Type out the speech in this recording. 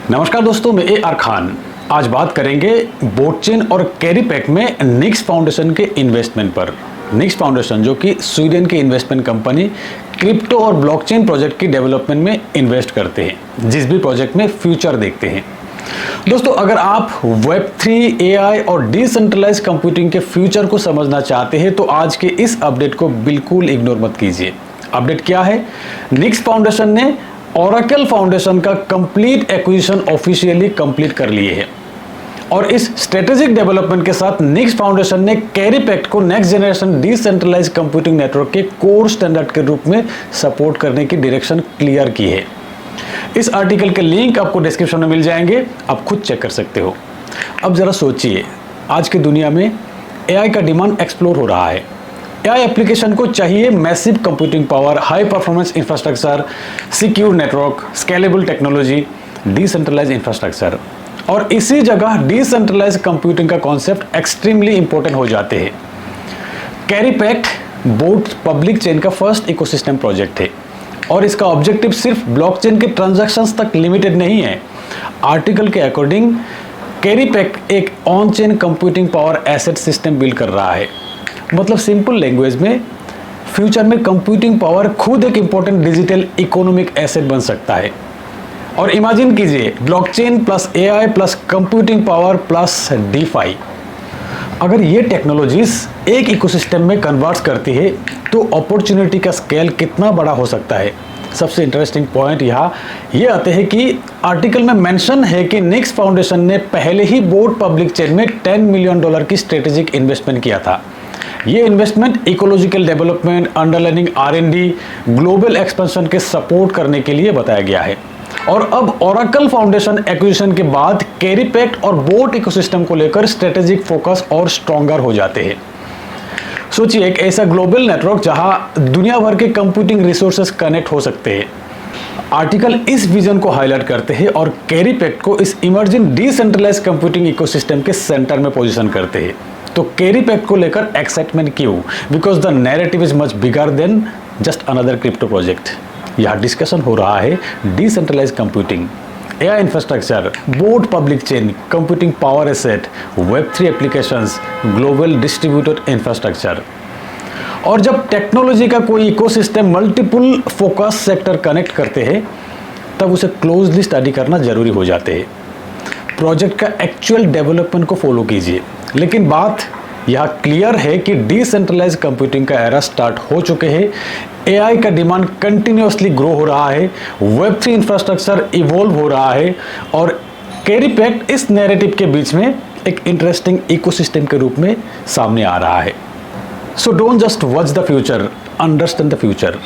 नमस्कार दोस्तों, मैं ए आर खान। आज बात करेंगे बोटचेन और कैरीपैक में निक्स फाउंडेशन के इन्वेस्टमेंट पर। निक्स फाउंडेशन जो कि स्वीडन की इन्वेस्टमेंट कंपनी क्रिप्टो और ब्लॉकचेन प्रोजेक्ट की डेवलपमेंट में इन्वेस्ट करते हैं, जिस भी प्रोजेक्ट में फ्यूचर देखते हैं। दोस्तों, अगर आप Web3, AI और डिसेंट्रलाइज कंप्यूटिंग के फ्यूचर को समझना चाहते हैं तो आज के इस अपडेट को बिल्कुल इग्नोर मत कीजिए। अपडेट क्या है? निक्स फाउंडेशन ने ओरेकल फाउंडेशन का कंप्लीट एक्विजिशन ऑफिशियली कंप्लीट कर लिए है और इस स्ट्रेटेजिक डेवलपमेंट के साथ निक्स फाउंडेशन ने कैरीपैक को next generation decentralize computing network के कोर स्टैंडर्ड के रूप में सपोर्ट करने की डायरेक्शन क्लियर की है। इस आर्टिकल के लिंक आपको डिस्क्रिप्शन में मिल जाएंगे, आप खुद चेक कर सकते हो। अब जरा सोचिए, आज की दुनिया में एआई का डिमांड एक्सप्लोर हो रहा है। एआई एप्लीकेशन को चाहिए massive computing power, high performance infrastructure, secure network, scalable technology, decentralize infrastructure. और इसी जगह डिसेंट्रलाइज कंप्यूटिंग का कॉन्सेप्ट एक्सट्रीमली इंपॉर्टेंट हो जाते हैं। कैरीपैक बोट पब्लिक चेन का फर्स्ट इकोसिस्टम प्रोजेक्ट है और इसका ऑब्जेक्टिव सिर्फ ब्लॉकचेन के ट्रांजैक्शंस तक लिमिटेड नहीं है। आर्टिकल के अकॉर्डिंग कैरीपैक एक on chain computing power asset system build कर रहा है। मतलब सिंपल लैंग्वेज में, फ्यूचर में कंप्यूटिंग पावर खुद एक इंपॉर्टेंट डिजिटल इकोनॉमिक एसेट बन सकता है। और इमेजिन कीजिए, blockchain plus AI plus computing power plus DeFi. अगर ये टेक्नोलॉजीज एक इकोसिस्टम में कन्वर्ट करती है तो अपॉर्चुनिटी का स्केल कितना बड़ा हो सकता है। सबसे इंटरेस्टिंग पॉइंट यहाँ ये आते हैं कि आर्टिकल में मेंशन है कि निक्स फाउंडेशन ने पहले ही बोट पब्लिक चेन में $10 मिलियन की स्ट्रेटेजिक इन्वेस्टमेंट किया था। ये investment ecological development, underlining R&D, global expansion के सपोर्ट करने के लिए बताया गया है। और अब ओरेकल फाउंडेशन एक्विजिशन के बाद कैरीपैक और बोट इकोसिस्टम को लेकर स्ट्रेटेजिक फोकस और स्ट्रॉन्गर हो जाते हैं। सोचिए, एक ऐसा ग्लोबल नेटवर्क जहां दुनिया भर के कंप्यूटिंग रिसोर्सेज कनेक्ट हो सकते हैं। आर्टिकल इस विजन को हाईलाइट करते हैं और कैरीपैक को इस इमर्जिंग डिसेंट्रलाइज कंप्यूटिंग इकोसिस्टम के सेंटर में पोजीशन करते हैं। तो कैरीपैक को लेकर एक्साइटमेंट क्यों? Because the narrative is much bigger than just another crypto project. यहाँ डिस्कशन हो रहा है decentralize computing, AI infrastructure, bot public chain, computing power asset, Web3 applications, global distributed infrastructure. और जब टेक्नोलॉजी का कोई ecosystem multiple focus sector connect करते हैं तब उसे क्लोजली स्टडी करना जरूरी हो जाते हैं। प्रोजेक्ट का एक्चुअल डेवलपमेंट को फॉलो कीजिए। लेकिन बात यह क्लियर है कि डिसेंट्रलाइज कंप्यूटिंग का एरा स्टार्ट हो चुके हैं। एआई का डिमांड कंटिन्यूअसली ग्रो हो रहा है, Web3 इंफ्रास्ट्रक्चर इवॉल्व हो रहा है और कैरीपैक इस नैरेटिव के बीच में एक इंटरेस्टिंग इकोसिस्टम के रूप में सामने आ रहा है। So don't just watch the future, understand the future.